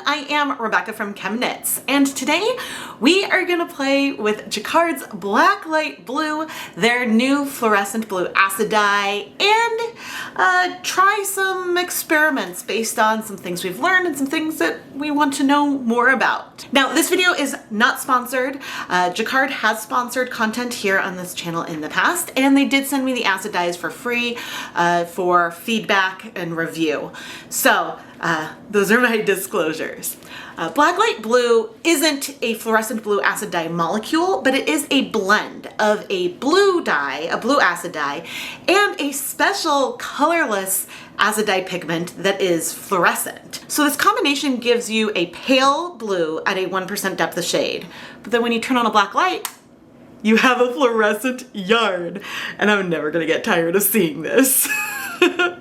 I am Rebecca from ChemKnits, and today we are going to play with Jacquard's Blacklight Blue, their new fluorescent blue acid dye, and try some experiments based on some things we've learned and some things that we want to know more about. Now, this video is not sponsored. Jacquard has sponsored content here on this channel in the past, and they did send me the acid dyes for free for feedback and review. So those are my disclosures. Blacklight Blue isn't a fluorescent blue acid dye molecule, but it is a blend of a blue dye, a blue acid dye, and a special colorless acid dye pigment that is fluorescent. So this combination gives you a pale blue at a 1% depth of shade. But then when you turn on a black light, you have a fluorescent yarn. And I'm never gonna get tired of seeing this.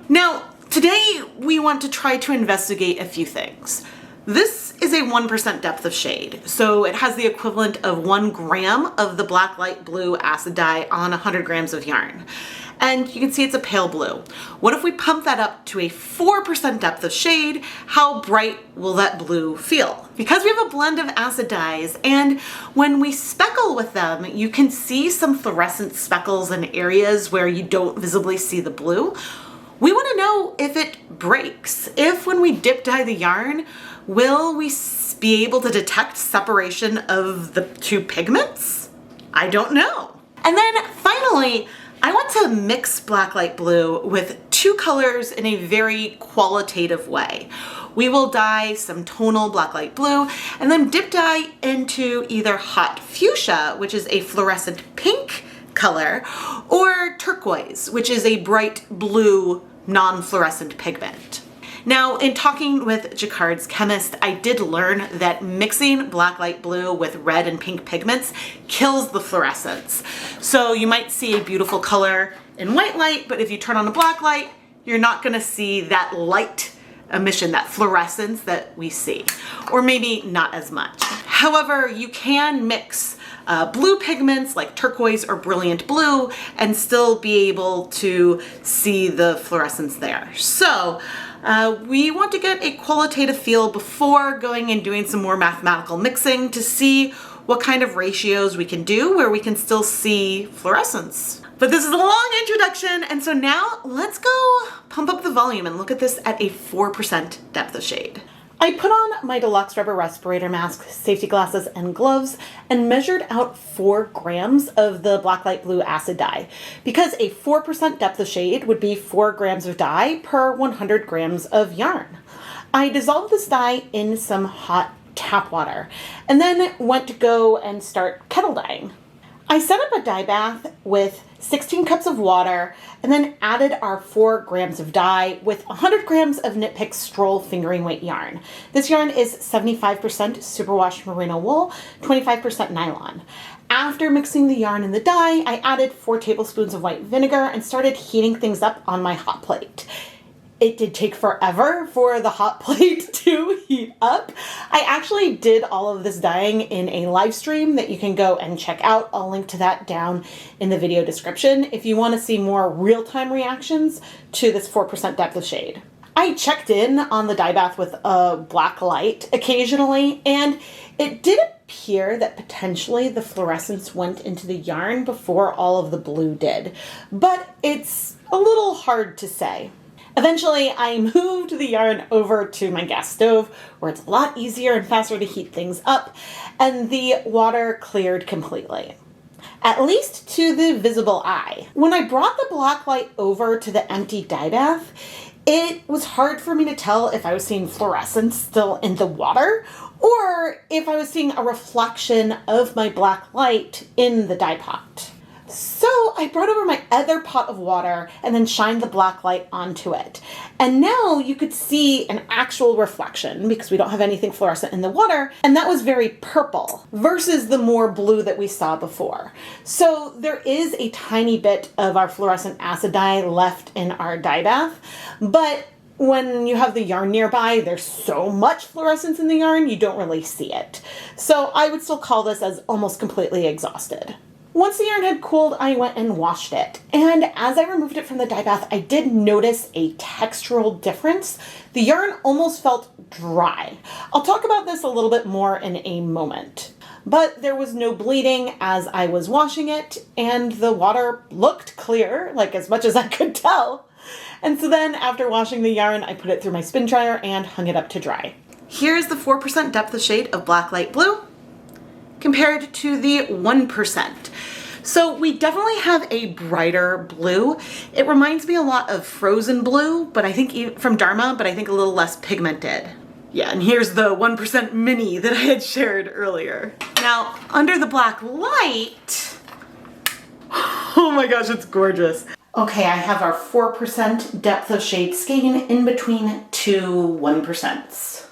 Now, today we want to try to investigate a few things. This is a 1% depth of shade, so it has the equivalent of 1 gram of the Blacklight Blue acid dye on 100 grams of yarn. And you can see it's a pale blue. What if we pump that up to a 4% depth of shade? How bright will that blue feel? Because we have a blend of acid dyes, and when we speckle with them, you can see some fluorescent speckles in areas where you don't visibly see the blue. We want to know if it breaks. If when we dip dye the yarn, will we be able to detect separation of the two pigments? I don't know. And then finally, I want to mix Blacklight Blue with 2 colors in a very qualitative way. We will dye some tonal Blacklight Blue and then dip dye into either Hot Fuchsia, which is a fluorescent pink color, or Turquoise, which is a bright blue non-fluorescent pigment. Now, in talking with Jacquard's chemist, I did learn that mixing Blacklight Blue with red and pink pigments kills the fluorescence. So you might see a beautiful color in white light, but if you turn on a black light, you're not gonna see that light emission, that fluorescence that we see, or maybe not as much. However, you can mix blue pigments like turquoise or brilliant blue and still be able to see the fluorescence there. So we want to get a qualitative feel before going and doing some more mathematical mixing to see what kind of ratios we can do where we can still see fluorescence. But this is a long introduction, and so now let's go pump up the volume and look at this at a 4% depth of shade. I put on my deluxe rubber respirator mask, safety glasses, and gloves and measured out 4 grams of the Blacklight Blue acid dye because a 4% depth of shade would be 4 grams of dye per 100 grams of yarn. I dissolved this dye in some hot tap water and then went to go and start kettle dyeing. I set up a dye bath with 16 cups of water and then added our 4 grams of dye with 100 grams of Knit Pick Stroll fingering weight yarn. This yarn is 75% superwash merino wool, 25% nylon. After mixing the yarn and the dye, I added 4 tablespoons of white vinegar and started heating things up on my hot plate. It did take forever for the hot plate to heat up. I actually did all of this dyeing in a live stream that you can go and check out. I'll link to that down in the video description if you want to see more real-time reactions to this 4% depth of shade. I checked in on the dye bath with a black light occasionally, and it did appear that potentially the fluorescence went into the yarn before all of the blue did, but it's a little hard to say. Eventually, I moved the yarn over to my gas stove where it's a lot easier and faster to heat things up, and the water cleared completely, at least to the visible eye. When I brought the black light over to the empty dye bath, it was hard for me to tell if I was seeing fluorescence still in the water or if I was seeing a reflection of my black light in the dye pot. So I brought over my other pot of water and then shined the black light onto it. And now you could see an actual reflection because we don't have anything fluorescent in the water, and that was very purple versus the more blue that we saw before. So there is a tiny bit of our fluorescent acid dye left in our dye bath, but when you have the yarn nearby, there's so much fluorescence in the yarn, you don't really see it. So I would still call this as almost completely exhausted. Once the yarn had cooled, I went and washed it. And as I removed it from the dye bath, I did notice a textural difference. The yarn almost felt dry. I'll talk about this a little bit more in a moment. But there was no bleeding as I was washing it, and the water looked clear, like as much as I could tell. And so then after washing the yarn, I put it through my spin dryer and hung it up to dry. Here's the 4% depth of shade of Blacklight Blue compared to the 1%. So we definitely have a brighter blue. It reminds me a lot of Frozen Blue, but I think from Dharma, but I think a little less pigmented. Yeah, and here's the 1% mini that I had shared earlier. Now, under the black light, oh my gosh, it's gorgeous. Okay, I have our 4% depth of shade skein in between two 1%s.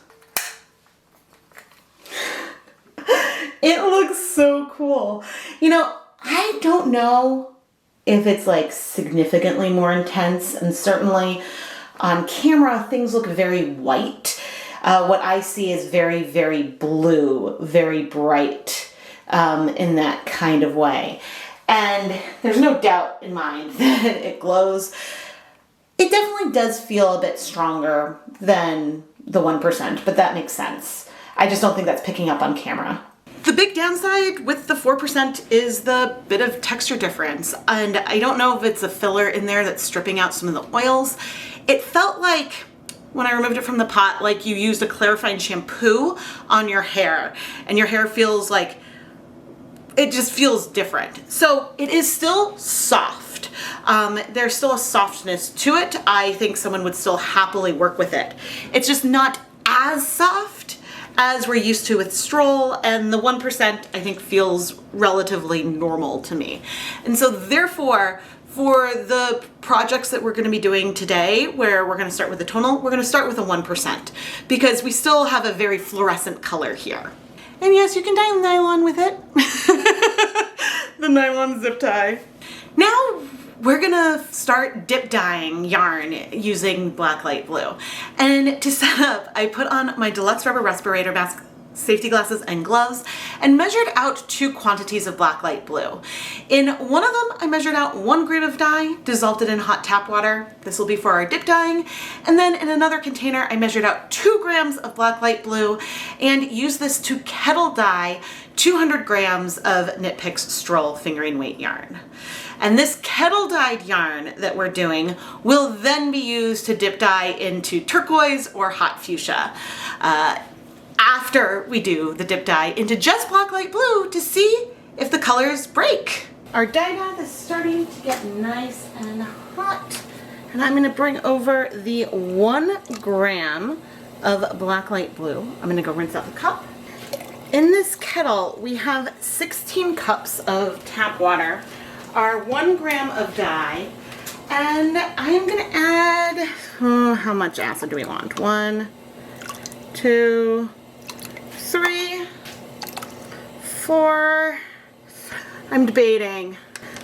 It looks so cool. You know, I don't know if it's like significantly more intense, and certainly on camera things look very white. What I see is very, very blue, very bright in that kind of way. And there's no doubt in mind that it glows. It definitely does feel a bit stronger than the 1%, but that makes sense. I just don't think that's picking up on camera. The big downside with the 4% is the bit of texture difference, and I don't know if it's a filler in there that's stripping out some of the oils. It felt like, when I removed it from the pot, like you used a clarifying shampoo on your hair, and your hair feels like, it just feels different. So it is still soft. There's still a softness to it. I think someone would still happily work with it. It's just not as soft as we're used to with Stroll, and the 1% I think feels relatively normal to me. And so therefore, for the projects that we're going to be doing today, where we're going to start with the tonal, we're going to start with a 1% because we still have a very fluorescent color here. And yes, you can dye nylon with it. The nylon zip tie. Now we're gonna start dip dyeing yarn using Blacklight Blue. And to set up, I put on my deluxe rubber respirator mask, safety glasses, and gloves, and measured out 2 quantities of Blacklight Blue. In one of them, I measured out 1 gram of dye, dissolved it in hot tap water. This will be for our dip dyeing. And then in another container, I measured out 2 grams of Blacklight Blue and used this to kettle dye 200 grams of Knit Picks Stroll fingering weight yarn. And this kettle dyed yarn that we're doing will then be used to dip dye into turquoise or hot fuchsia after we do the dip dye into just Blacklight Blue to see if the colors break. Our dye bath is starting to get nice and hot, and I'm going to bring over the 1 gram of Blacklight Blue. I'm going to go rinse out the cup. In this kettle, we have 16 cups of tap water, our 1 gram of dye, and I am going to add, how much acid do we want? 1, 2, 3, 4, I'm debating.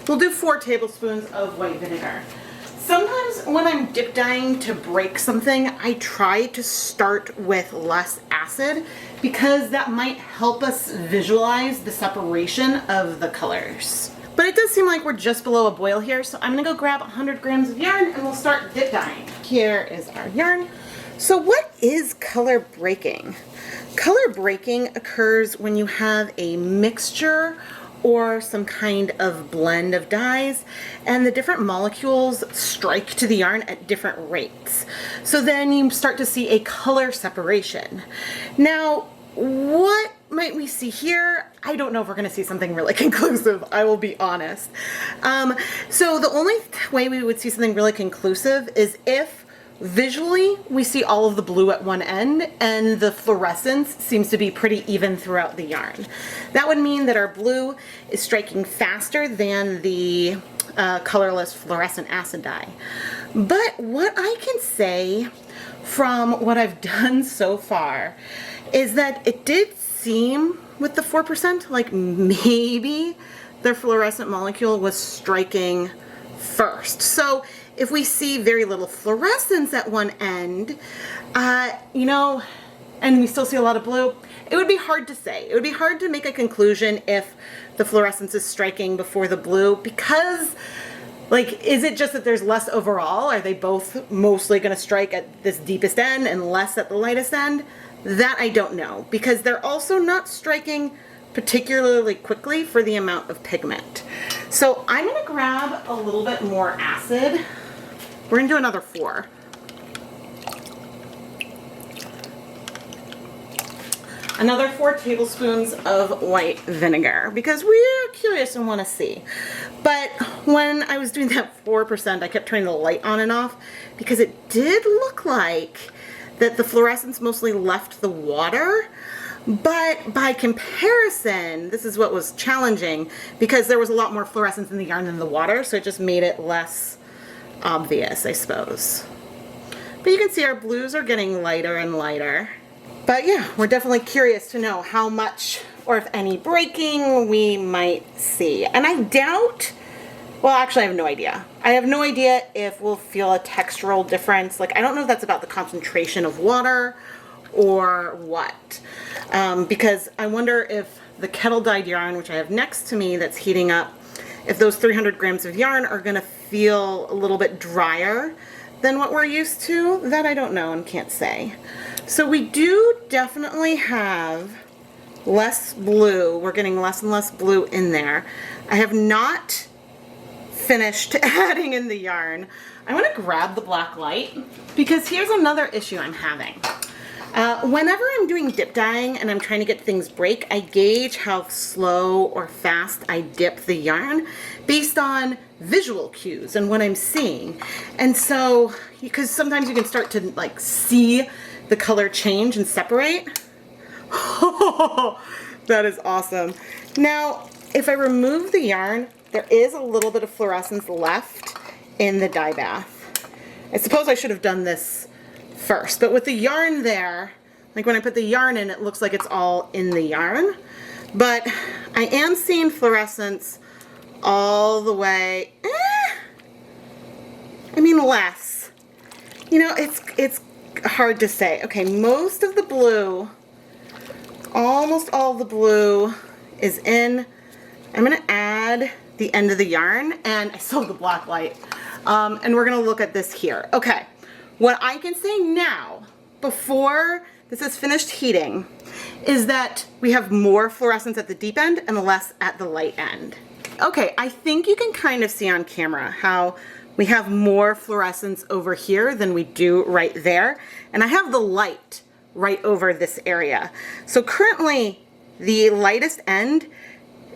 We'll do 4 tablespoons of white vinegar. Sometimes when I'm dip dyeing to break something, I try to start with less acid because that might help us visualize the separation of the colors. But it does seem like we're just below a boil here, so I'm gonna go grab 100 grams of yarn and we'll start dip dyeing. Here is our yarn. So what is color breaking? Color breaking occurs when you have a mixture or some kind of blend of dyes and the different molecules strike to the yarn at different rates. So then you start to see a color separation. Now, what might we see here? I don't know if we're going to see something really conclusive, I will be honest. So the only way we would see something really conclusive is if visually we see all of the blue at one end and the fluorescence seems to be pretty even throughout the yarn. That would mean that our blue is striking faster than the colorless fluorescent acid dye. But what I can say from what I've done so far is that it did seem with the 4% like maybe the fluorescent molecule was striking first. So if we see very little fluorescence at one end, you know, and we still see a lot of blue, it would be hard to say. It would be hard to make a conclusion if the fluorescence is striking before the blue, because like, is it just that there's less overall? Are they both mostly going to strike at this deepest end and less at the lightest end? That I don't know, because they're also not striking particularly quickly for the amount of pigment. So I'm going to grab a little bit more acid. We're going to do another 4. Another 4 tablespoons of white vinegar, because we're curious and want to see. But when I was doing that 4%, I kept turning the light on and off, because it did look like that the fluorescence mostly left the water. But by comparison, this is what was challenging, because there was a lot more fluorescence in the yarn than the water, so it just made it less obvious, I suppose. But you can see our blues are getting lighter and lighter. But yeah, we're definitely curious to know how much, or if any, breaking we might see. And I doubt, well, actually I have no idea. I have no idea if we'll feel a textural difference. Like, I don't know if that's about the concentration of water or what. Because I wonder if the kettle dyed yarn, which I have next to me that's heating up, if those 300 grams of yarn are gonna feel a little bit drier than what we're used to. That I don't know and can't say. So we do definitely have less blue. We're getting less and less blue in there. I have not finished adding in the yarn. I want to grab the Blacklight, because here's another issue I'm having. Whenever I'm doing dip dyeing and I'm trying to get things break, I gauge how slow or fast I dip the yarn based on visual cues and what I'm seeing. And so, because sometimes you can start to like see the color change and separate. Oh, that is awesome. Now, if I remove the yarn, there is a little bit of fluorescence left in the dye bath. I suppose I should have done this first, but with the yarn there, like when I put the yarn in, it looks like it's all in the yarn. But I am seeing fluorescence all the way, I mean less. You know, it's hard to say. Okay, most of the blue, almost all the blue is in. I'm gonna add the end of the yarn, and I still have the Blacklight. And we're gonna look at this here. Okay, what I can say now, before this is finished heating, is that we have more fluorescence at the deep end and less at the light end. Okay, I think you can kind of see on camera how we have more fluorescence over here than we do right there. And I have the light right over this area. So currently the lightest end,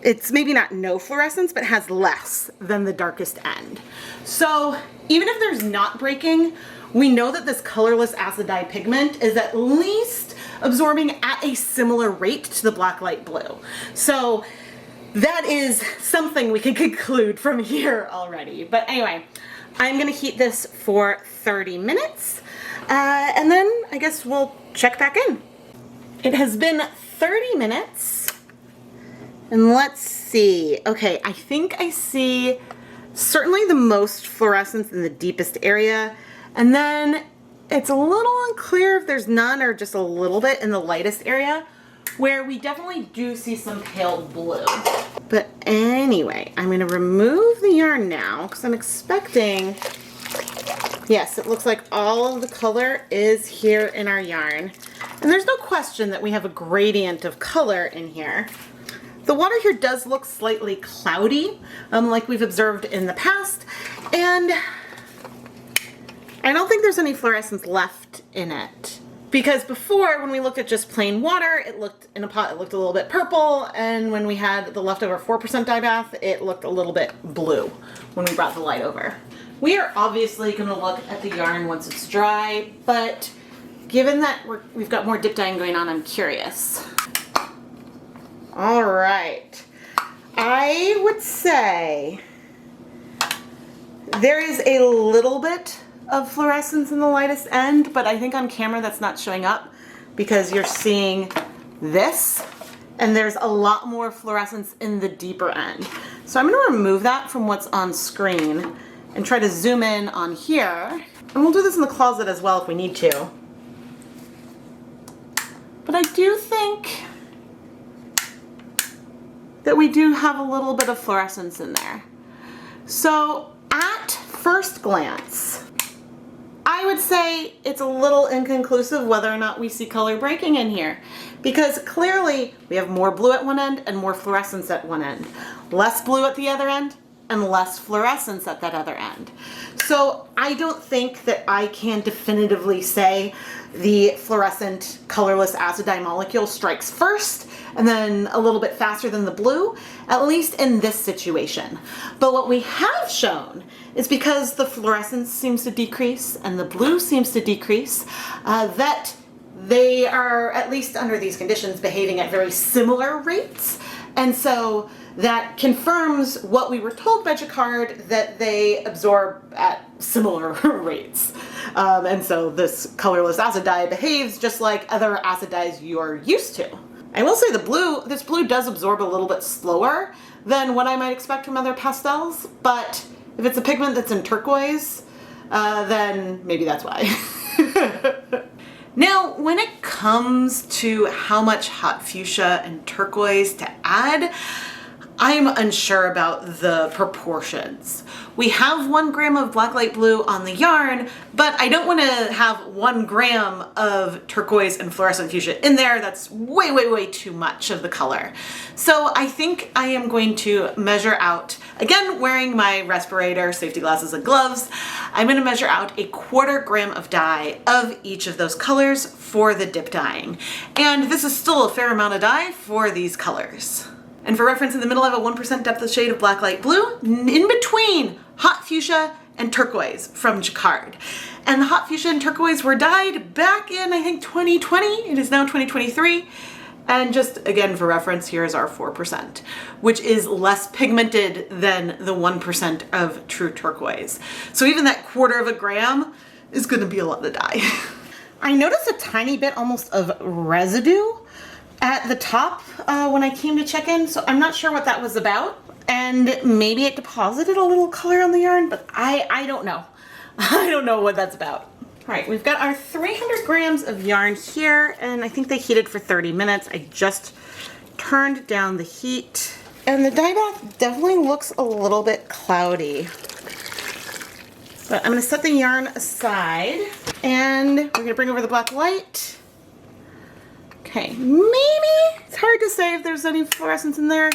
it's maybe not no fluorescence, but has less than the darkest end. So even if there's not breaking, we know that this colorless acid dye pigment is at least absorbing at a similar rate to the Blacklight blue. So that is something we can conclude from here already. But anyway, I'm gonna heat this for 30 minutes, and then I guess we'll check back in. It has been 30 minutes, and let's see. Okay, I think I see certainly the most fluorescence in the deepest area, and then it's a little unclear if there's none or just a little bit in the lightest area, where we definitely do see some pale blue. But anyway, I'm gonna remove the yarn now because I'm expecting, yes, it looks like all of the color is here in our yarn. And there's no question that we have a gradient of color in here. The water here does look slightly cloudy, like we've observed in the past, and I don't think there's any fluorescence left in it. Because before, when we looked at just plain water, it looked in a pot, it looked a little bit purple, and when we had the leftover 4% dye bath, it looked a little bit blue when we brought the light over. We are obviously going to look at the yarn once it's dry, but given that we've got more dip dyeing going on, I'm curious. All right, I would say there is a little bit of fluorescence in the lightest end, but I think on camera that's not showing up because you're seeing this, and there's a lot more fluorescence in the deeper end. So I'm going to remove that from what's on screen and try to zoom in on here, and we'll do this in the closet as well if we need to. but I do think that we do have a little bit of fluorescence in there. So at first glance, I would say it's a little inconclusive whether or not we see color breaking in here, because clearly we have more blue at one end and more fluorescence at one end. Less blue at the other end and less fluorescence at that other end. So I don't think that I can definitively say the fluorescent colorless acid dye molecule strikes first and then a little bit faster than the blue, at least in this situation. But what we have shown is because the fluorescence seems to decrease and the blue seems to decrease, that they are, at least under these conditions, behaving at very similar rates. And so that confirms what we were told by Jacquard, that they absorb at similar rates. And so this colorless acid dye behaves just like other acid dyes you're used to. I will say this blue does absorb a little bit slower than what I might expect from other pastels, but if it's a pigment that's in turquoise, then maybe that's why. Now, when it comes to how much hot fuchsia and turquoise to add, I'm unsure about the proportions. We have 1 gram of Blacklight blue on the yarn, but I don't want to have 1 gram of turquoise and fluorescent fuchsia in there. That's way, way, way too much of the color. So I think I am going to measure out, again, wearing my respirator, safety glasses, and gloves, I'm going to measure out 1/4 gram of dye of each of those colors for the dip dyeing. And this is still a fair amount of dye for these colors. And for reference, in the middle I have a 1% depth of shade of Blacklight blue, in between Hot Fuchsia and Turquoise from Jacquard. And the Hot Fuchsia and Turquoise were dyed back in, I think, 2020. It is now 2023. And just again for reference, here is our 4%, which is less pigmented than the 1% of true turquoise. So even that 1/4 gram is gonna be a lot of dye. I noticed a tiny bit almost of residue at the top when I came to check in, so I'm not sure what that was about. And maybe it deposited a little color on the yarn, but I don't know. I don't know what that's about. All right, we've got our 300 grams of yarn here, and I think they heated for 30 minutes. I just turned down the heat. And the dye bath definitely looks a little bit cloudy. But I'm gonna set the yarn aside, and we're gonna bring over the black light. Okay, maybe, it's hard to say if there's any fluorescence in there.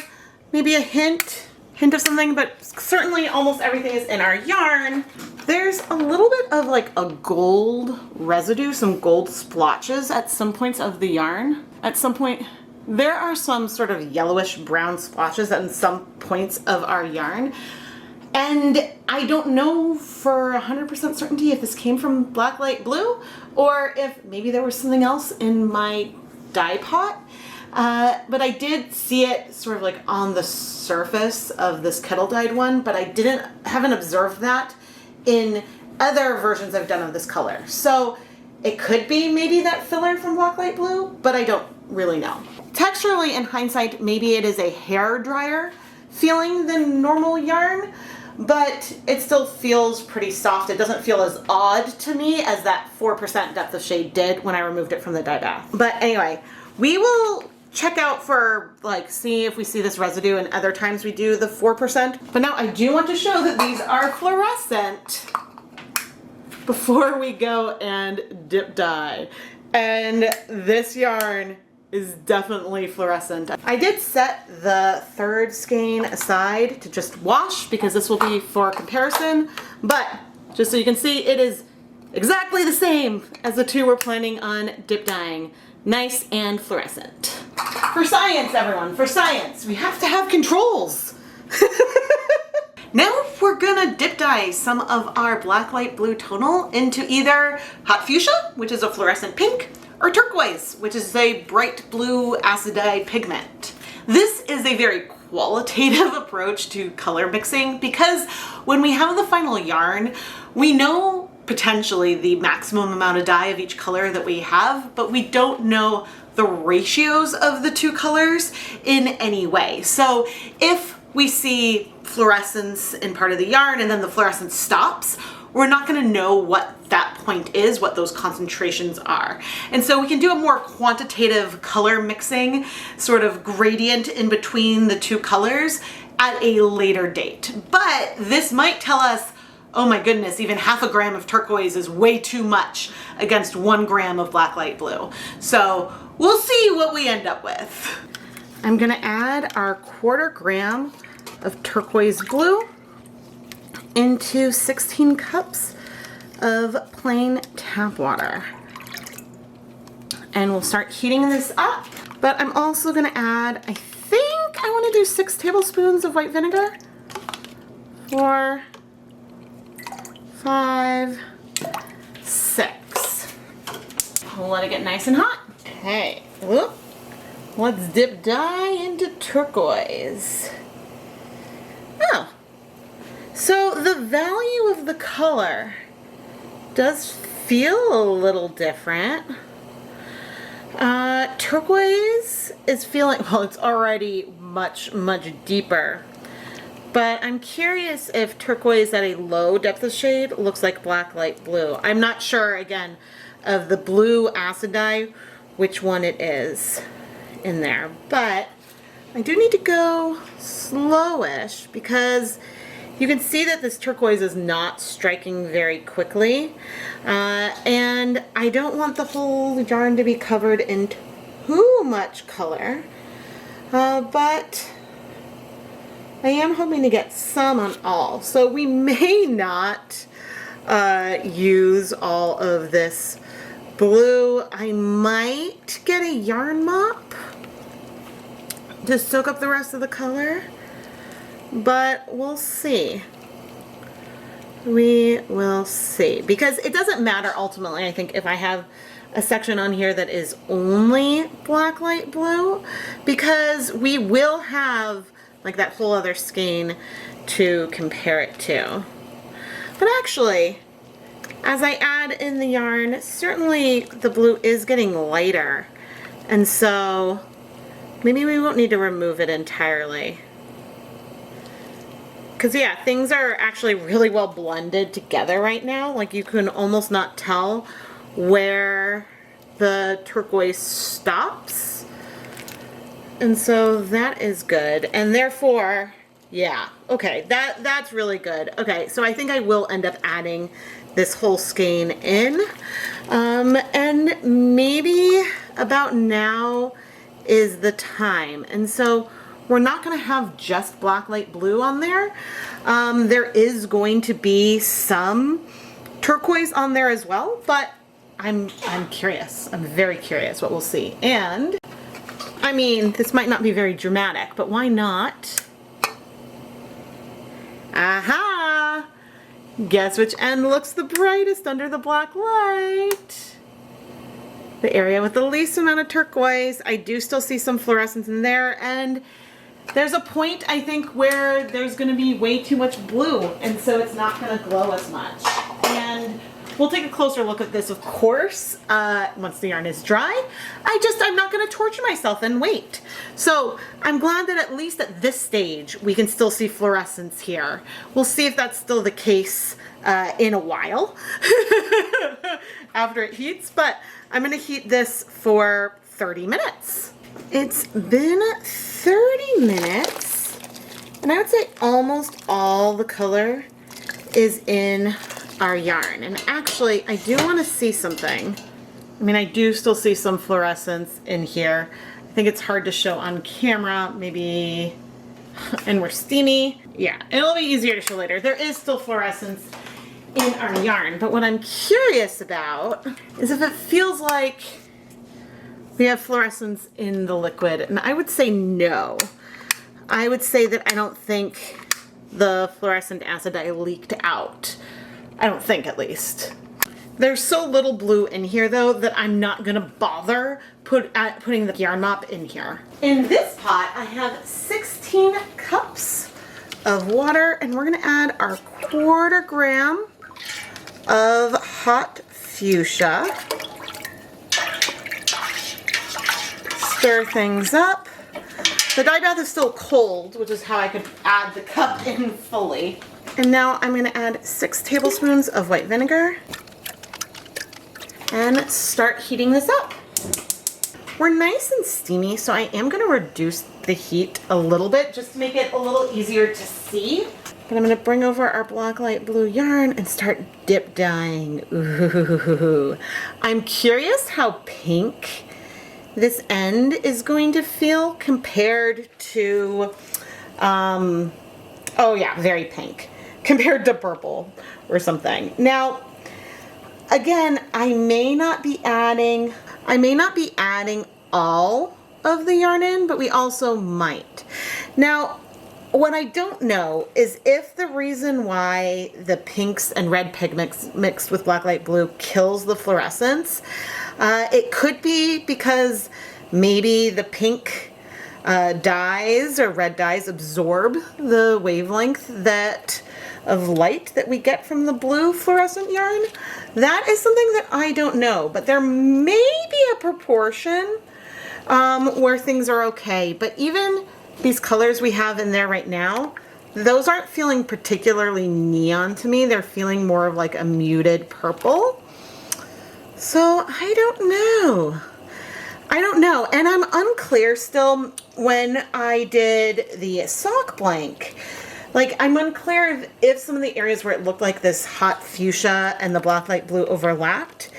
Maybe a hint of something, but certainly almost everything is in our yarn. There's a little bit of like a gold residue, some gold splotches at some points of the yarn. At some point, there are some sort of yellowish brown splotches at some points of our yarn. And I don't know for 100% certainty if this came from Blacklight blue or if maybe there was something else in my dye pot, but I did see it sort of like on the surface of this kettle dyed one, but I haven't observed that in other versions I've done of this color. So it could be maybe that filler from Blacklight blue, but I don't really know. Texturally, in hindsight, maybe it is a hair dryer feeling than normal yarn, but it still feels pretty soft. It doesn't feel as odd to me as that 4% depth of shade did when I removed it from the dye bath. But anyway, we will check out for, like, see if we see this residue and other times we do the 4%. But now I do want to show that these are fluorescent before we go and dip dye. And this yarn is definitely fluorescent. I did set the 3rd skein aside to just wash because this will be for comparison, but just so you can see, it is exactly the same as the 2 we're planning on dip dyeing. Nice and fluorescent. For science, everyone, for science. We have to have controls. Now we're gonna dip dye some of our Blacklight blue tonal into either Hot Fuchsia, which is a fluorescent pink, or turquoise, which is a bright blue acid dye pigment. This is a very qualitative approach to color mixing because when we have the final yarn, we know potentially the maximum amount of dye of each color that we have, but we don't know the ratios of the 2 colors in any way. So if we see fluorescence in part of the yarn and then the fluorescence stops, we're not going to know what that point is, what those concentrations are. And so we can do a more quantitative color mixing sort of gradient in between the two colors at a later date. But this might tell us, oh my goodness, even half a gram of turquoise is way too much against 1 gram of Blacklight blue. So we'll see what we end up with. I'm gonna add our 1/4 gram of turquoise blue into 16 cups of plain tap water. And we'll start heating this up. But I'm also gonna add, I think I wanna do 6 tablespoons of white vinegar. 4, 5, 6. We'll let it get nice and hot. Okay, whoop. Let's dip dye into turquoise. Oh, so the value of the color does feel a little different. Turquoise is feeling, well, it's already much, much deeper. But I'm curious if turquoise at a low depth of shade looks like Blacklight blue. I'm not sure, again, of the blue acid dye, which one it is in there. But I do need to go slowish because you can see that this turquoise is not striking very quickly. And I don't want the whole yarn to be covered in too much color. But I am hoping to get some on all. So we may not use all of this blue. I might get a yarn mop to soak up the rest of the color, but we'll see. We will see, because it doesn't matter ultimately, I think, if I have a section on here that is only Blacklight blue, because we will have like that whole other skein to compare it to. But actually, as I add in the yarn, certainly the blue is getting lighter, and so maybe we won't need to remove it entirely. Because yeah, things are actually really well blended together right now. Like you can almost not tell where the turquoise stops. And so that is good. And therefore, yeah, okay, that's really good. Okay, so I think I will end up adding this whole skein in. And maybe about now is the time. And so we're not going to have just Blacklight blue on there. There is going to be some turquoise on there as well, but I'm curious. I'm very curious what we'll see. And I mean, this might not be very dramatic, but why not? Aha! Guess which end looks the brightest under the black light? The area with the least amount of turquoise. I do still see some fluorescence in there, and there's a point, I think, where there's going to be way too much blue, and so it's not going to glow as much. And we'll take a closer look at this, of course, once the yarn is dry. I'm not going to torture myself and wait. So I'm glad that at least at this stage, we can still see fluorescence here. We'll see if that's still the case in a while after it heats, but I'm going to heat this for 30 minutes. It's been 30 minutes, and I would say almost all the color is in our yarn. And actually, I do want to see something. I mean, I do still see some fluorescence in here. I think it's hard to show on camera, maybe, and we're steamy. Yeah, it'll be easier to show later. There is still fluorescence in our yarn, but what I'm curious about is if it feels like we have fluorescence in the liquid, and I would say no. I would say that I don't think the fluorescent acid dye leaked out. I don't think, at least. There's so little blue in here, though, that I'm not gonna bother putting the yarn mop in here. In this pot, I have 16 cups of water, and we're gonna add our 1/4 gram of Hot Fuchsia. Stir things up. The dye bath is still cold, which is how I could add the cup in fully. And now I'm gonna add 6 tablespoons of white vinegar and start heating this up. We're nice and steamy, so I am gonna reduce the heat a little bit just to make it a little easier to see. But I'm gonna bring over our Blacklight blue yarn and start dip dyeing. Ooh. I'm curious how pink this end is going to feel compared to, oh yeah, very pink, compared to purple or something. Now, again, I may not be adding all of the yarn in, but we also might. Now, what I don't know is if the reason why the pinks and red pigments mixed with Blacklight blue kills the fluorescence, it could be because maybe the pink dyes or red dyes absorb the wavelength of light that we get from the blue fluorescent yarn. That is something that I don't know, but there may be a proportion where things are okay. But even these colors we have in there right now, those aren't feeling particularly neon to me. They're feeling more of like a muted purple. So I don't know. And I'm unclear still when I did the sock blank. Like, I'm unclear if some of the areas where it looked like this hot fuchsia and the Blacklight blue overlapped,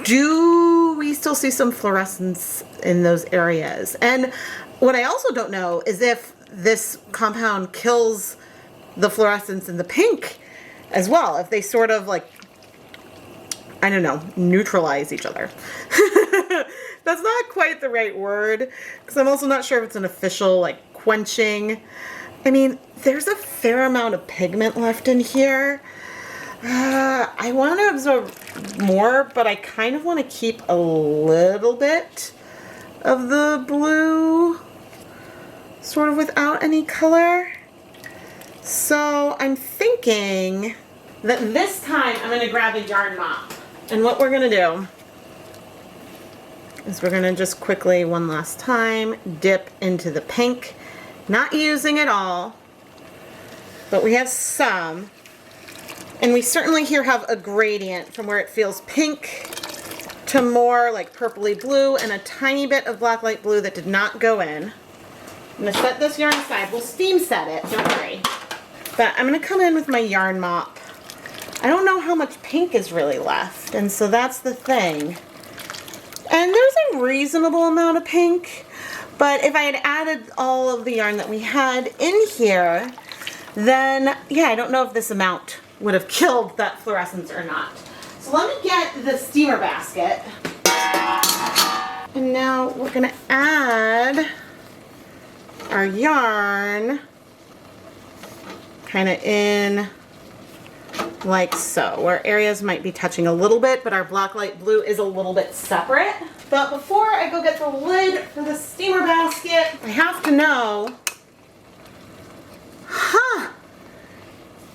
do we still see some fluorescence in those areas? And what I also don't know is if this compound kills the fluorescence in the pink as well, if they sort of like, I don't know, neutralize each other. That's not quite the right word, because I'm also not sure if it's an official like quenching. I mean, there's a fair amount of pigment left in here. I want to absorb more, but I kind of want to keep a little bit of the blue sort of without any color. So I'm thinking that this time I'm going to grab a yarn mop. And what we're going to do is we're going to just quickly, one last time, dip into the pink. Not using it all, but we have some. And we certainly here have a gradient from where it feels pink to more like purpley blue and a tiny bit of Blacklight blue that did not go in. I'm going to set this yarn aside. We'll steam set it, don't worry. But I'm going to come in with my yarn mop. I don't know how much pink is really left, and so that's the thing. And there's a reasonable amount of pink, but if I had added all of the yarn that we had in here, then yeah, I don't know if this amount would have killed that fluorescence or not. So let me get the steamer basket. And now we're going to add our yarn kind of in like so, where areas might be touching a little bit, but our Blacklight blue is a little bit separate. But before I go get the lid for the steamer basket, I have to know,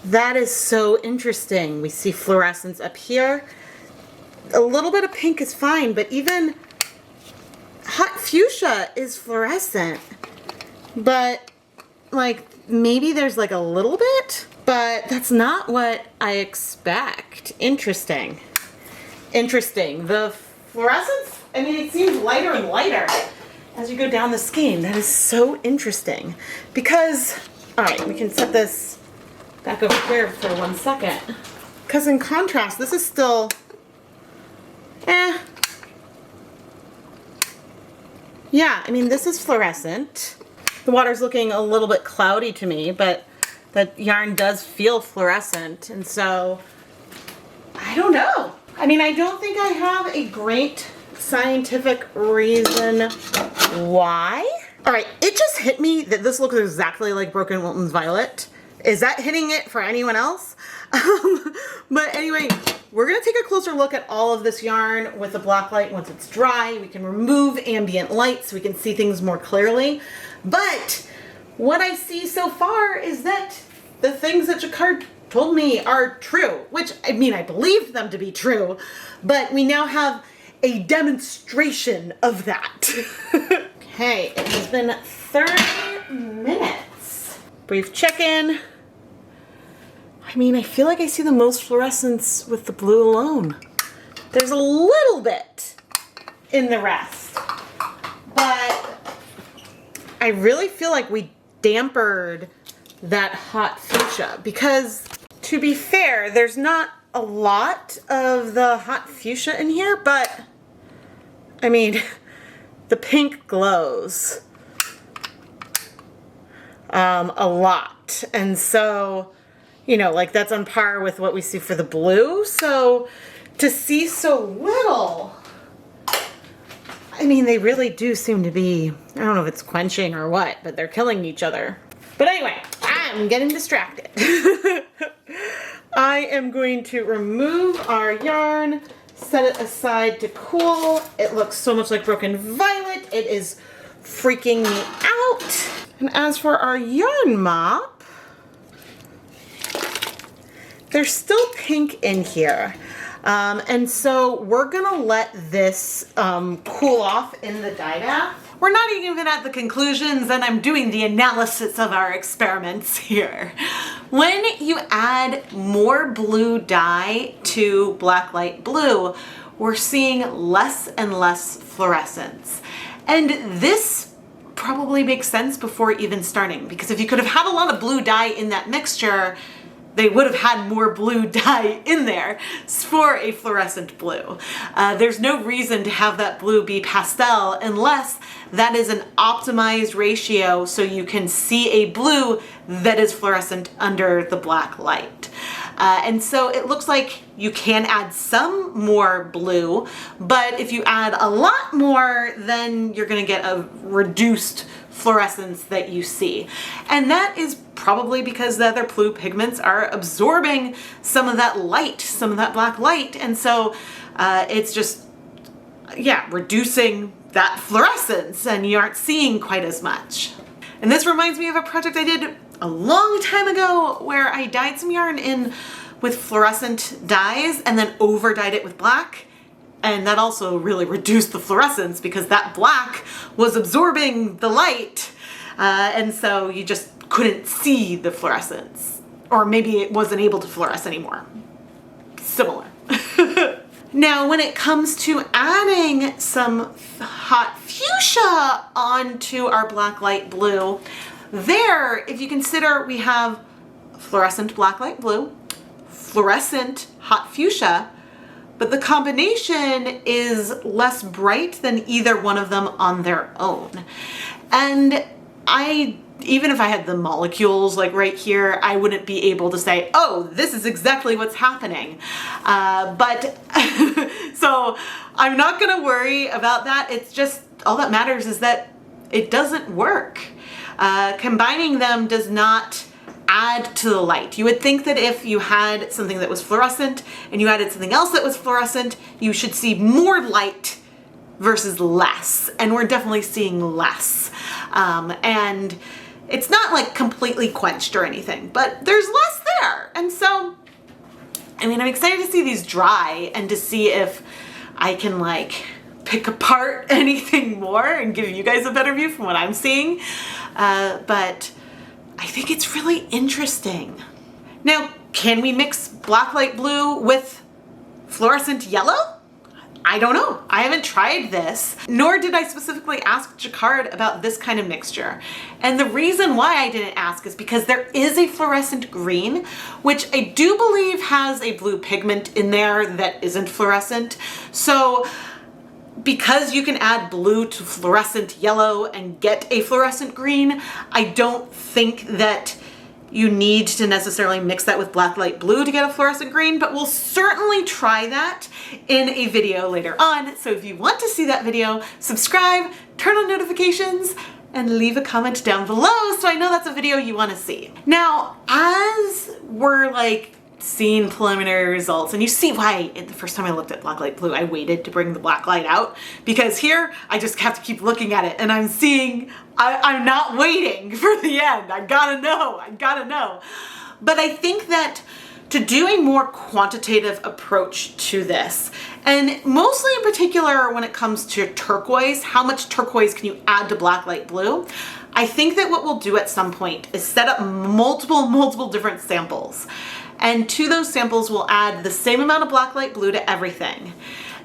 that is so interesting. We see fluorescence up here. A little bit of pink is fine, but even hot fuchsia is fluorescent. But like maybe there's like a little bit, but that's not what I expect. Interesting. The fluorescence, I mean, it seems lighter and lighter as you go down the skein. That is so interesting because, all right, we can set this back over here for 1 second. Because in contrast, this is still, yeah, I mean, this is fluorescent. The water's looking a little bit cloudy to me, but the yarn does feel fluorescent, and so I don't know. I mean, I don't think I have a great scientific reason why. All right, it just hit me that this looks exactly like Broken Wilton's Violet. Is that hitting it for anyone else? But anyway, we're gonna take a closer look at all of this yarn with the Blacklight once it's dry. We can remove ambient light so we can see things more clearly. But what I see so far is that the things that Jacquard told me are true, which, I mean, I believed them to be true, but we now have a demonstration of that. Okay, it has been 30 minutes. Brief check-in. I mean, I feel like I see the most fluorescence with the blue alone. There's a little bit in the rest, but I really feel like we dampered that hot fuchsia because, to be fair, there's not a lot of the hot fuchsia in here, but I mean, the pink glows a lot. And so, you know, like that's on par with what we see for the blue. So to see so little, I mean, they really do seem to be, I don't know if it's quenching or what, but they're killing each other. But anyway, I'm getting distracted. I am going to remove our yarn, set it aside to cool. It looks so much like Broken Violet. It is freaking me out. And as for our yarn mop, there's still pink in here. And so we're gonna let this cool off in the dye bath. We're not even at the conclusions, and I'm doing the analysis of our experiments here. When you add more blue dye to Blacklight Blue, we're seeing less and less fluorescence. And this probably makes sense before even starting, because if you could have had a lot of blue dye in that mixture, they would have had more blue dye in there for a fluorescent blue. There's no reason to have that blue be pastel unless that is an optimized ratio so you can see a blue that is fluorescent under the black light. And so it looks like you can add some more blue, but if you add a lot more, then you're gonna get a reduced fluorescence that you see. And that is probably because the other blue pigments are absorbing some of that light, some of that black light. And so it's just, yeah, reducing that fluorescence and you aren't seeing quite as much. And this reminds me of a project I did a long time ago where I dyed some yarn in with fluorescent dyes and then over dyed it with black. And that also really reduced the fluorescence because that black was absorbing the light. And so you just couldn't see the fluorescence. Or maybe it wasn't able to fluoresce anymore. Similar. Now, when it comes to adding some hot fuchsia onto our Blacklight Blue, there, if you consider we have fluorescent Blacklight Blue, fluorescent hot fuchsia, but the combination is less bright than either one of them on their own. And even if I had the molecules like right here, I wouldn't be able to say, oh, this is exactly what's happening. But so I'm not gonna worry about that. It's just, all that matters is that it doesn't work. Combining them does not add to the light. You would think that if you had something that was fluorescent and you added something else that was fluorescent, you should see more light versus less. And we're definitely seeing less. And it's not like completely quenched or anything, but there's less there. And so, I mean, I'm excited to see these dry and to see if I can like pick apart anything more and give you guys a better view from what I'm seeing. But I think it's really interesting. Now, can we mix Blacklight Blue with fluorescent yellow? I don't know. I haven't tried this, nor did I specifically ask Jacquard about this kind of mixture. And the reason why I didn't ask is because there is a fluorescent green, which I do believe has a blue pigment in there that isn't fluorescent. So because you can add blue to fluorescent yellow and get a fluorescent green, I don't think that you need to necessarily mix that with Blacklight Blue to get a fluorescent green, but we'll certainly try that in a video later on. So if you want to see that video, subscribe, turn on notifications, and leave a comment down below so I know that's a video you want to see. Now, as we're like seeing preliminary results, and you see why the first time I looked at Blacklight Blue, I waited to bring the black light out, because here I just have to keep looking at it and I'm seeing, I'm not waiting for the end. I gotta know. But I think that to do a more quantitative approach to this, and mostly in particular when it comes to turquoise, how much turquoise can you add to Blacklight Blue? I think that what we'll do at some point is set up multiple different samples And to those samples, we'll add the same amount of Blacklight Blue to everything.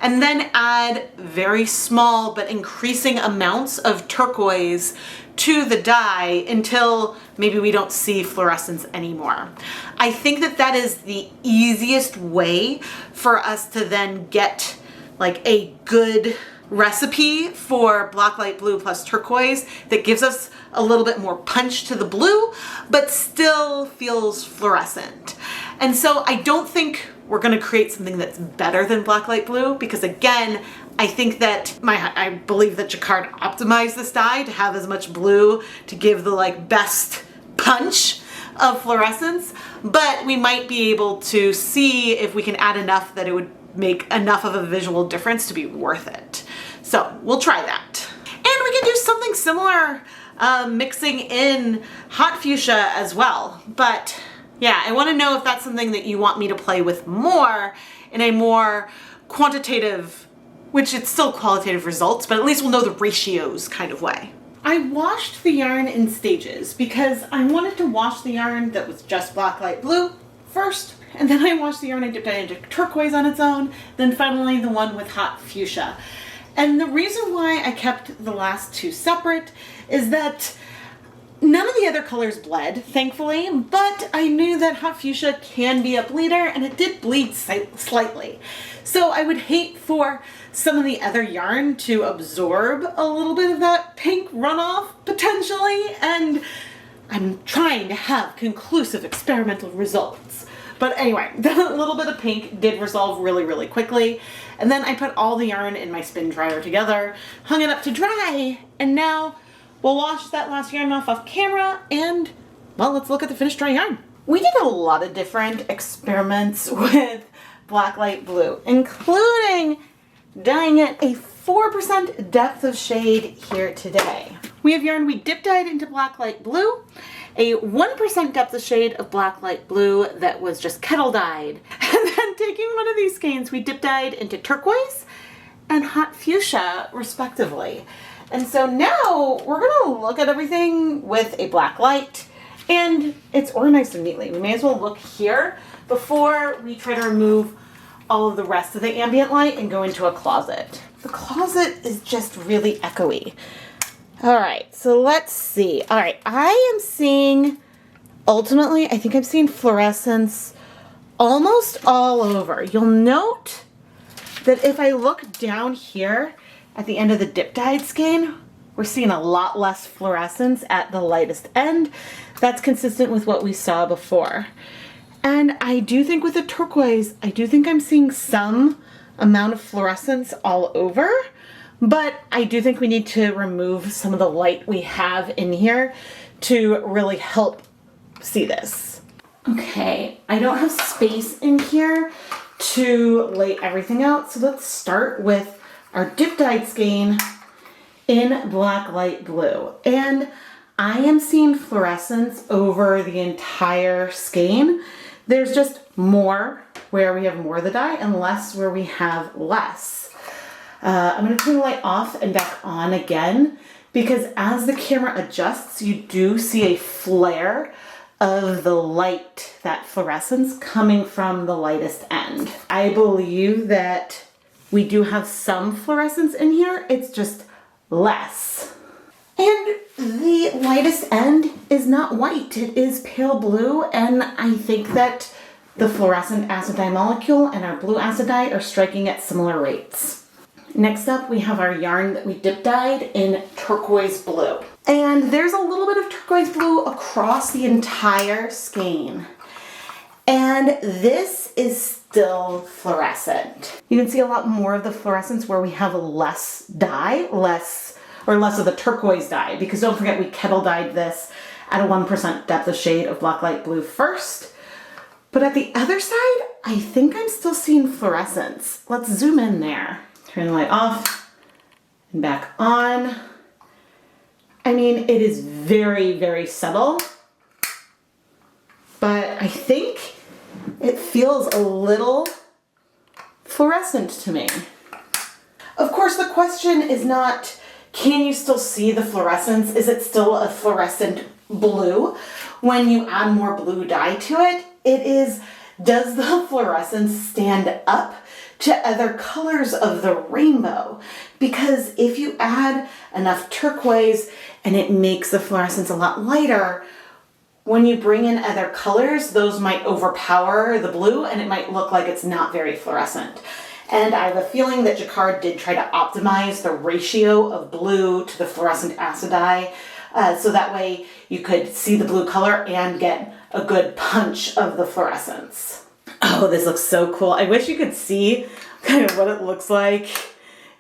And then add very small but increasing amounts of turquoise to the dye until maybe we don't see fluorescence anymore. I think that that is the easiest way for us to then get like a good recipe for Blacklight Blue plus turquoise that gives us a little bit more punch to the blue, but still feels fluorescent. And so I don't think we're gonna create something that's better than Blacklight Blue, because again, I think that I believe that Jacquard optimized this dye to have as much blue to give the like best punch of fluorescence, but we might be able to see if we can add enough that it would make enough of a visual difference to be worth it. So we'll try that. And we can do something similar, mixing in Hot Fuchsia as well. But yeah, I want to know if that's something that you want me to play with more in a more quantitative, which it's still qualitative results, but at least we'll know the ratios kind of way. I washed the yarn in stages because I wanted to wash the yarn that was just Blacklight Blue first, and then I washed the yarn and dipped it into turquoise on its own, then finally the one with Hot Fuchsia. And the reason why I kept the last two separate is that none of the other colors bled, thankfully, but I knew that Hot Fuchsia can be a bleeder, and it did bleed slightly. So I would hate for some of the other yarn to absorb a little bit of that pink runoff, potentially, and I'm trying to have conclusive experimental results. But anyway, the little bit of pink did resolve really, really quickly. And then I put all the yarn in my spin dryer together, hung it up to dry, and now we'll wash that last yarn off camera and, well, let's look at the finished dry yarn. We did a lot of different experiments with Blacklight Blue, including dyeing it a 4% depth of shade here today. We have yarn we dip dyed into Blacklight Blue, a 1% depth of shade of Blacklight Blue that was just kettle dyed, and then taking one of these skeins we dip dyed into turquoise and Hot Fuchsia respectively. And so now we're gonna look at everything with a black light, and it's organized so neatly. We may as well look here before we try to remove all of the rest of the ambient light and go into a closet. The closet is just really echoey. All right, so let's see. All right, I am seeing, ultimately, I think I'm seeing fluorescence almost all over. You'll note that if I look down here at the end of the dip dyed skein, we're seeing a lot less fluorescence at the lightest end. That's consistent with what we saw before. And I do think with the turquoise, I do think I'm seeing some amount of fluorescence all over, but I do think we need to remove some of the light we have in here to really help see this. Okay, I don't have space in here to lay everything out, so let's start with our dip dyed skein in Blacklight Blue. And I am seeing fluorescence over the entire skein. There's just more where we have more of the dye and less where we have less. I'm going to turn the light off and back on again, because as the camera adjusts, you do see a flare of the light, that fluorescence coming from the lightest end. I believe that we do have some fluorescence in here, it's just less. And the lightest end is not white, it is pale blue, and I think that the fluorescent acid dye molecule and our blue acid dye are striking at similar rates. Next up, we have our yarn that we dip dyed in Turquoise Blue. And there's a little bit of Turquoise Blue across the entire skein. And this is still fluorescent. You can see a lot more of the fluorescence where we have less dye, less of the turquoise dye, because don't forget we kettle dyed this at a 1% depth of shade of Blacklight Blue first. But at the other side, I think I'm still seeing fluorescence. Let's zoom in there. Turn the light off and back on. I mean, it is very, very subtle, but I think it feels a little fluorescent to me. Of course, the question is not, can you still see the fluorescence? Is it still a fluorescent blue when you add more blue dye to it? It is, does the fluorescence stand up to other colors of the rainbow? Because if you add enough turquoise and it makes the fluorescence a lot lighter, when you bring in other colors, those might overpower the blue and it might look like it's not very fluorescent. And I have a feeling that Jacquard did try to optimize the ratio of blue to the fluorescent acid dye, so that way you could see the blue color and get a good punch of the fluorescence. Oh, this looks so cool. I wish you could see kind of what it looks like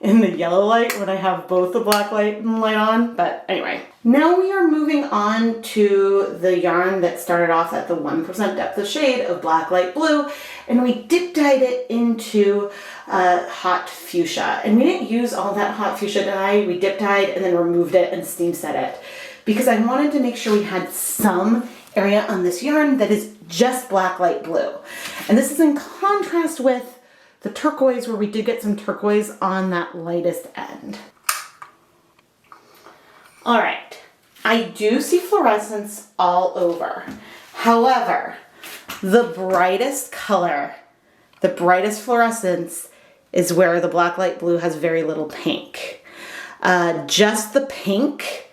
in the yellow light when I have both the black light and light on, but anyway. Now we are moving on to the yarn that started off at the 1% depth of shade of Blacklight Blue, and we dip dyed it into Hot Fuchsia. And we didn't use all that Hot Fuchsia dye. We dip dyed and then removed it and steam set it because I wanted to make sure we had some area on this yarn that is just Blacklight Blue. And this is in contrast with the turquoise, where we did get some turquoise on that lightest end. All right, I do see fluorescence all over. However, the brightest color, the brightest fluorescence is where the Blacklight Blue has very little pink. Just the pink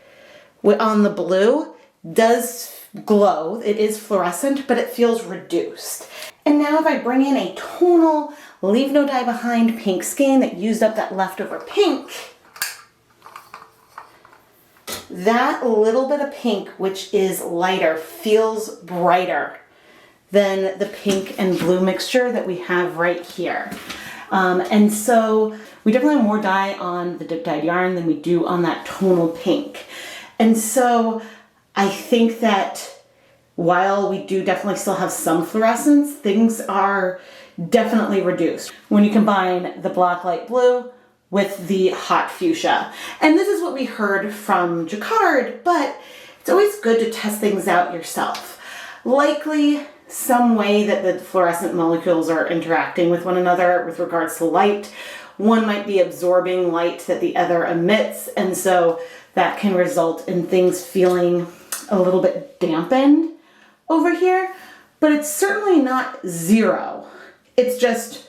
on the blue does glow. It is fluorescent, but it feels reduced. And now if I bring in a tonal leave no dye behind pink skein that used up that leftover pink, that little bit of pink, which is lighter, feels brighter than the pink and blue mixture that we have right here. And so we definitely have more dye on the dip dyed yarn than we do on that tonal pink. And so I think that while we do definitely still have some fluorescence, things are definitely reduced when you combine the Blacklight Blue with the Hot Fuchsia. And this is what we heard from Jacquard, but it's always good to test things out yourself. Likely some way that the fluorescent molecules are interacting with one another with regards to light. One might be absorbing light that the other emits, and so that can result in things feeling a little bit dampened over here, but it's certainly not zero. It's just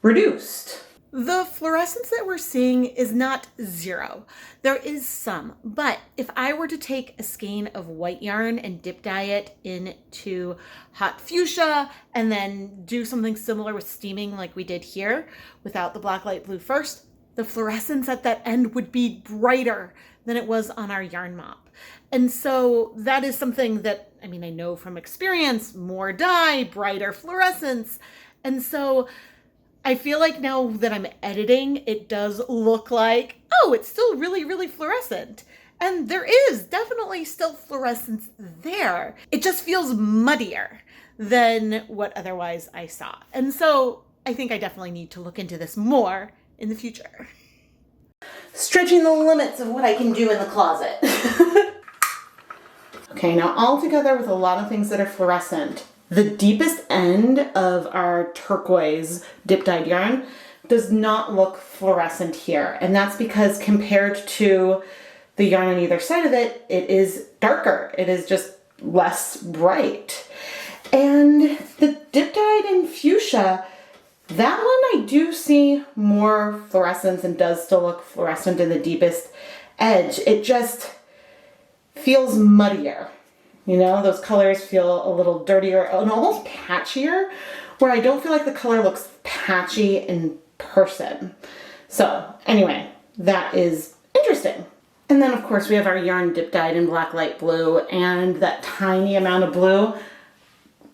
reduced. The fluorescence that we're seeing is not zero. There is some, but if I were to take a skein of white yarn and dip dye it into Hot Fuchsia and then do something similar with steaming like we did here without the Blacklight Blue first, the fluorescence at that end would be brighter than it was on our yarn mop. And so that is something that, I mean, I know from experience, more dye, brighter fluorescence. And so I feel like now that I'm editing, it does look like, oh, it's still really, really fluorescent. And there is definitely still fluorescence there. It just feels muddier than what otherwise I saw. And so I think I definitely need to look into this more in the future. Stretching the limits of what I can do in the closet. Okay, now all together with a lot of things that are fluorescent, the deepest end of our turquoise dip dyed yarn does not look fluorescent here. And that's because compared to the yarn on either side of it, it is darker. It is just less bright. And the dip dyed in fuchsia, that one I do see more fluorescence and does still look fluorescent in the deepest edge. It just feels muddier. You know, those colors feel a little dirtier and almost patchier, where I don't feel like the color looks patchy in person. So anyway, that is interesting. And then of course we have our yarn dip dyed in Blacklight Blue, and that tiny amount of blue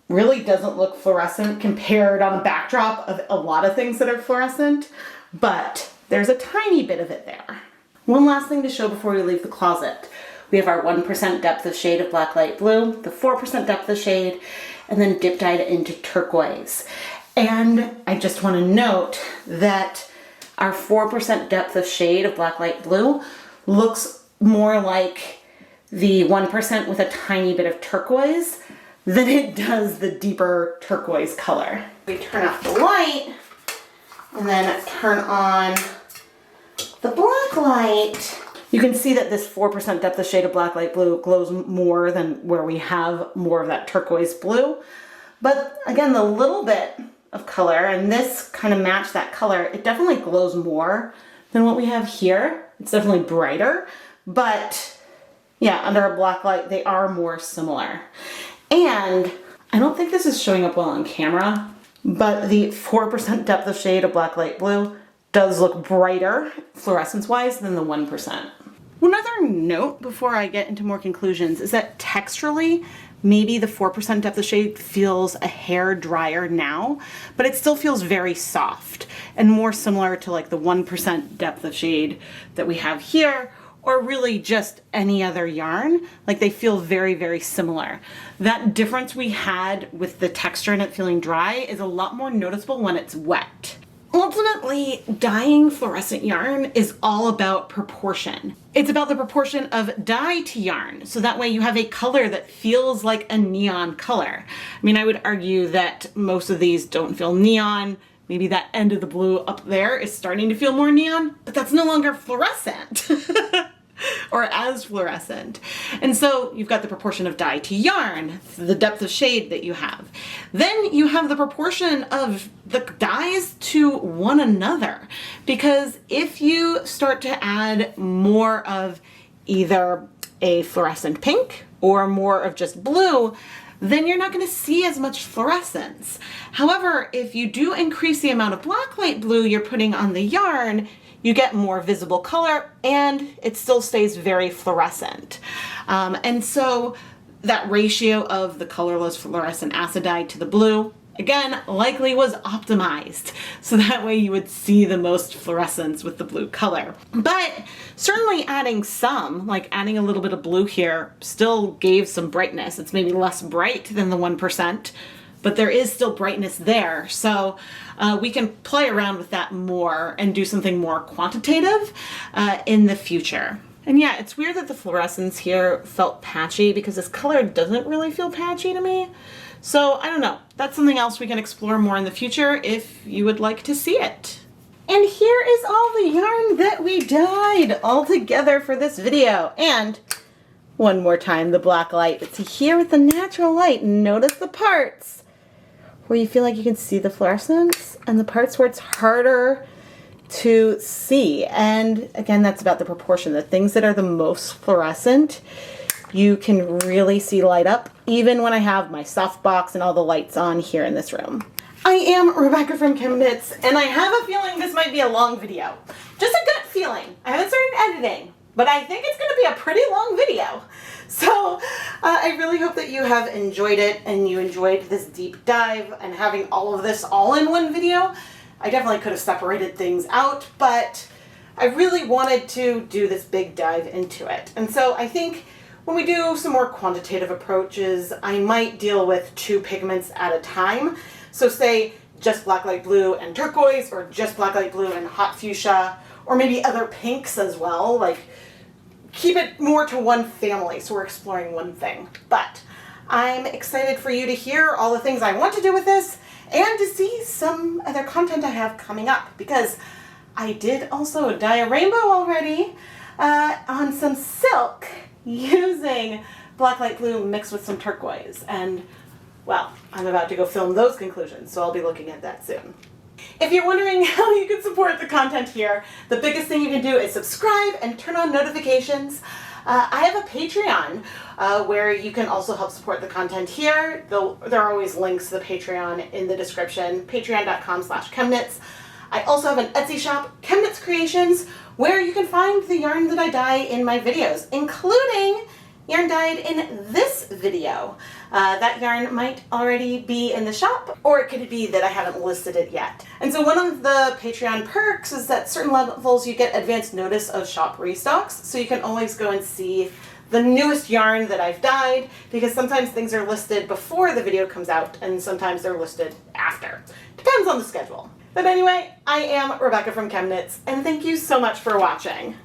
really doesn't look fluorescent compared on a backdrop of a lot of things that are fluorescent, but there's a tiny bit of it there. One last thing to show before we leave the closet. We have our 1% depth of shade of Blacklight Blue, the 4% depth of shade, and then dip dyed into turquoise. And I just want to note that our 4% depth of shade of Blacklight Blue looks more like the 1% with a tiny bit of turquoise than it does the deeper turquoise color. We turn off the light and then turn on the Blacklight. You can see that this 4% depth of shade of Blacklight Blue glows more than where we have more of that turquoise blue. But again, the little bit of color, and this kind of matched that color, it definitely glows more than what we have here. It's definitely brighter, but yeah, under a black light, they are more similar. And I don't think this is showing up well on camera, but the 4% depth of shade of Blacklight Blue does look brighter fluorescence-wise than the 1%. One other note before I get into more conclusions is that texturally, maybe the 4% depth of shade feels a hair drier now, but it still feels very soft and more similar to like the 1% depth of shade that we have here, or really just any other yarn. Like they feel very, very similar. That difference we had with the texture and it feeling dry is a lot more noticeable when it's wet. Ultimately, dyeing fluorescent yarn is all about proportion. It's about the proportion of dye to yarn, so that way you have a color that feels like a neon color. I mean, I would argue that most of these don't feel neon. Maybe that end of the blue up there is starting to feel more neon, but that's no longer fluorescent. Or as fluorescent. And so you've got the proportion of dye to yarn, the depth of shade that you have. Then you have the proportion of the dyes to one another. Because if you start to add more of either a fluorescent pink or more of just blue, then you're not going to see as much fluorescence. However, if you do increase the amount of blacklight blue you're putting on the yarn, you get more visible color and it still stays very fluorescent. And so that ratio of the colorless fluorescent acid dye to the blue, again, likely was optimized. So that way you would see the most fluorescence with the blue color. But certainly adding some, like adding a little bit of blue here, still gave some brightness. It's maybe less bright than the 1%, but there is still brightness there. So we can play around with that more and do something more quantitative in the future. And yeah, it's weird that the fluorescence here felt patchy because this color doesn't really feel patchy to me. So I don't know, that's something else we can explore more in the future if you would like to see it. And here is all the yarn that we dyed all together for this video. And one more time, the black light. But see here with the natural light, notice the parts where you feel like you can see the fluorescence and the parts where it's harder to see. And again, that's about the proportion. The things that are the most fluorescent, you can really see light up, even when I have my softbox and all the lights on here in this room. I am Rebecca from ChemKnits, and I have a feeling this might be a long video. Just a gut feeling. I haven't started editing, but I think it's going to be a pretty long video. So I really hope that you have enjoyed it and you enjoyed this deep dive and having all of this all in one video. I definitely could have separated things out, but I really wanted to do this big dive into it. And so I think when we do some more quantitative approaches, I might deal with 2 pigments at a time. So say just Blacklight Blue and Turquoise, or just Blacklight Blue and Hot Fuchsia, or maybe other pinks as well. Like, keep it more to one family, so we're exploring one thing. But I'm excited for you to hear all the things I want to do with this and to see some other content I have coming up, because I did also dye a rainbow already on some silk using Blacklight Blue mixed with some turquoise. And well, I'm about to go film those conclusions, so I'll be looking at that soon. If you're wondering how you can support the content here, the biggest thing you can do is subscribe and turn on notifications. I have a Patreon where you can also help support the content here. There are always links to the Patreon in the description, patreon.com/ChemKnits. I also have an Etsy shop, ChemKnits Creations, where you can find the yarn that I dye in my videos, including yarn dyed in this video. That yarn might already be in the shop, or it could be that I haven't listed it yet. And so one of the Patreon perks is that certain levels you get advanced notice of shop restocks, so you can always go and see the newest yarn that I've dyed, because sometimes things are listed before the video comes out, and sometimes they're listed after. Depends on the schedule. But anyway, I am Rebecca from ChemKnits, and thank you so much for watching.